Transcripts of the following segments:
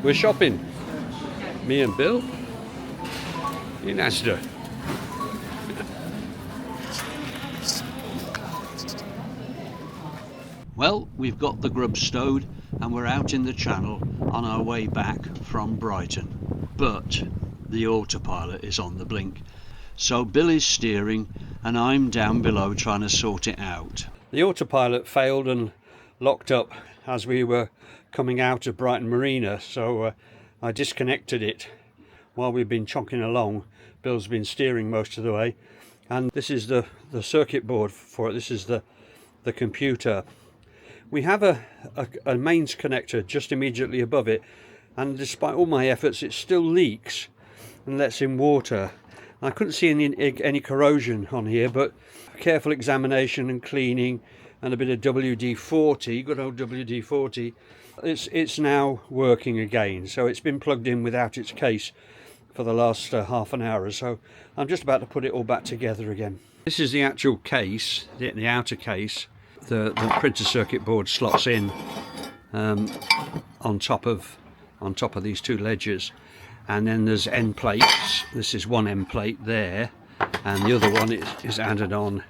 We're shopping. Me and Bill in Asda. Well, we've got the grub stowed and we're out in the channel on our way back from Brighton. But the autopilot is on the blink. So Bill is steering and I'm down below trying to sort it out. The autopilot failed and locked up as we were coming out of Brighton Marina, so I disconnected it while we've been chonking along. Bill's been steering most of the way, and this is the circuit board for it. This is the computer. We have a mains connector just immediately above it, and despite all my efforts it still leaks and lets in water. I couldn't see any corrosion on here, but careful examination and cleaning and a bit of WD-40, good old WD-40, it's now working again. So it's been plugged in without its case for the last half an hour or so. I'm just about to put it all back together again. This is the actual case, the outer case. The printer circuit board slots in on top of these two ledgers, and then there's end plates. This is one end plate there, and the other one is added on,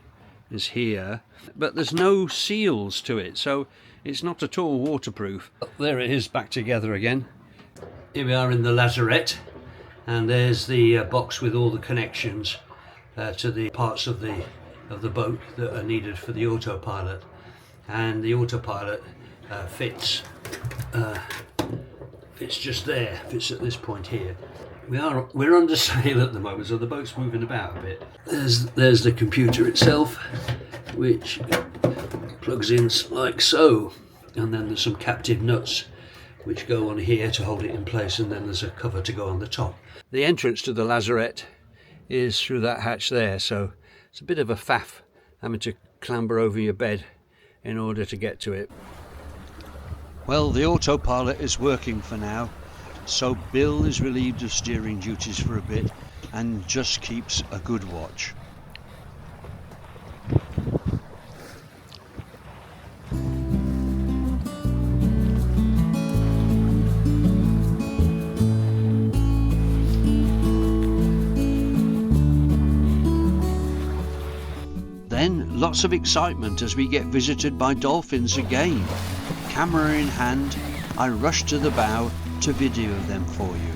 is here, but there's no seals to it, so it's not at all waterproof. There it is, back together again. Here we are in the lazarette, and there's the box with all the connections to the parts of the boat that are needed for the autopilot, and the autopilot fits just there, fits at this point here. We're under sail at the moment, so the boat's moving about a bit. There's the computer itself, which plugs in like so, and then there's some captive nuts which go on here to hold it in place, and then there's a cover to go on the top. The entrance to the lazarette is through that hatch there, so it's a bit of a faff having to clamber over your bed in order to get to it. Well, the autopilot is working for now, so Bill is relieved of steering duties for a bit and just keeps a good watch. Then lots of excitement as we get visited by dolphins again. Camera in hand, I rush to the bow to video them for you.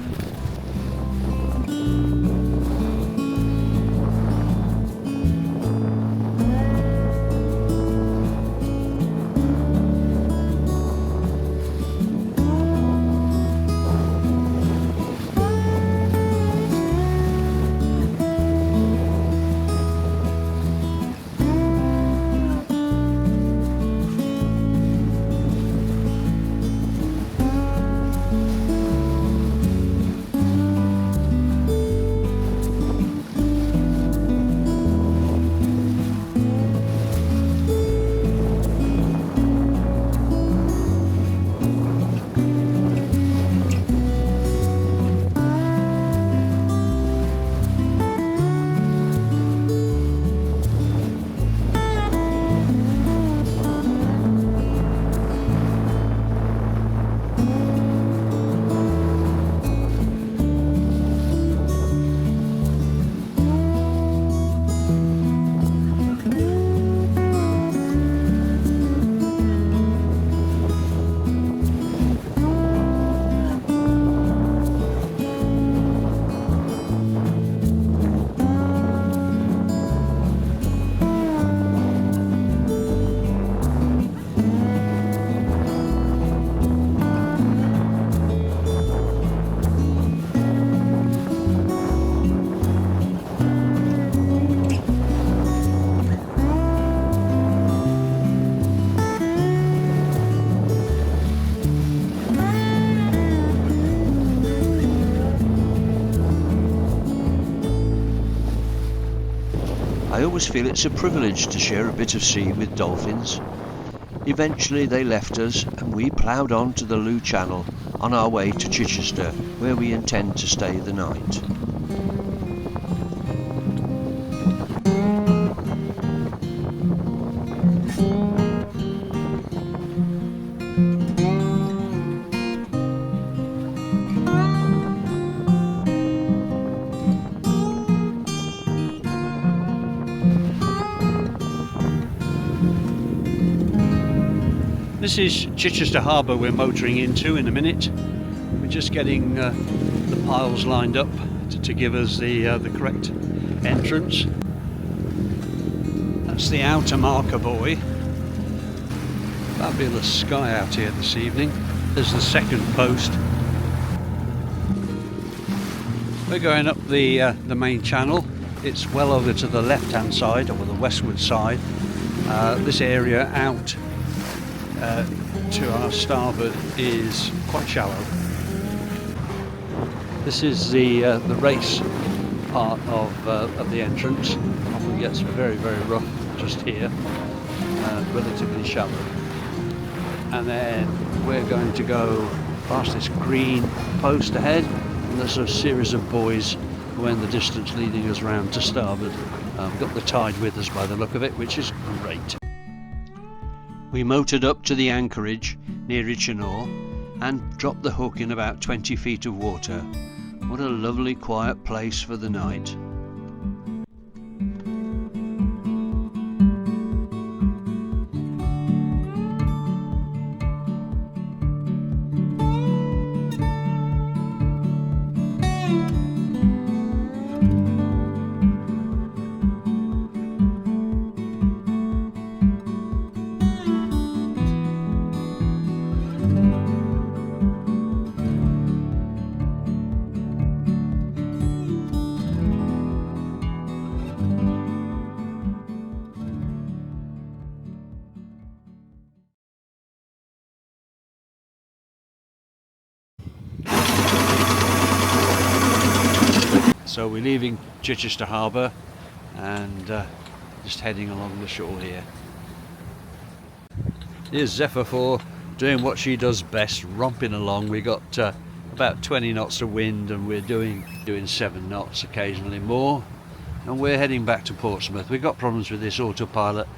I always feel it's a privilege to share a bit of sea with dolphins. Eventually they left us and we ploughed on to the Loo Channel on our way to Chichester, where we intend to stay the night. This is Chichester Harbour we're motoring into in a minute. We're just getting the piles lined up to give us the correct entrance. That's the outer marker buoy. Fabulous sky out here this evening. There's the second post. We're going up the main channel. It's well over to the left hand side, or the westward side. This area out to our starboard is quite shallow. This is the race part of the entrance. Often gets very rough just here, relatively shallow. And then we're going to go past this green post ahead, and there's a series of buoys who are in the distance leading us round to starboard. We've got the tide with us by the look of it, which is great. We motored up to the anchorage near Itchenor and dropped the hook in about 20 feet of water. What a lovely quiet place for the night. So we're leaving Chichester Harbour and just heading along the shore here. Here's Zephyr IV doing what she does best, romping along. We got about 20 knots of wind and we're doing 7 knots, occasionally more. And we're heading back to Portsmouth. We've got problems with this autopilot,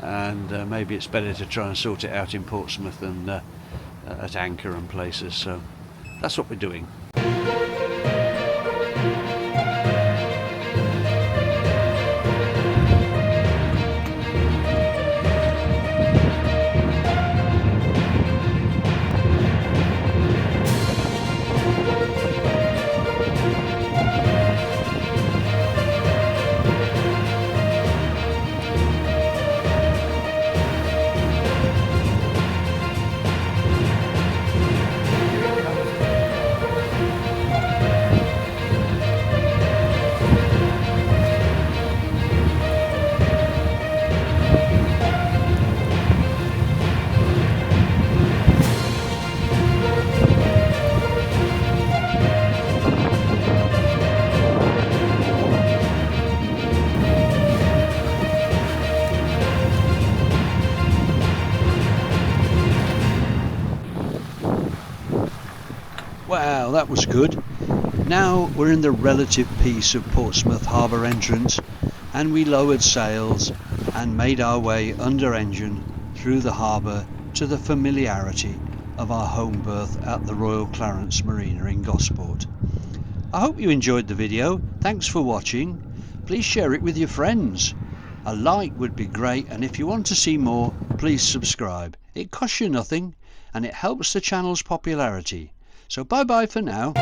and maybe it's better to try and sort it out in Portsmouth than at anchor and places. So that's what we're doing. Wow, that was good. Now we're in the relative peace of Portsmouth harbour entrance, and we lowered sails and made our way under engine through the harbour to the familiarity of our home berth at the Royal Clarence Marina in Gosport. I hope you enjoyed the video. Thanks for watching. Please share it with your friends. A like would be great, and if you want to see more, please subscribe. It costs you nothing and it helps the channel's popularity. So bye bye for now.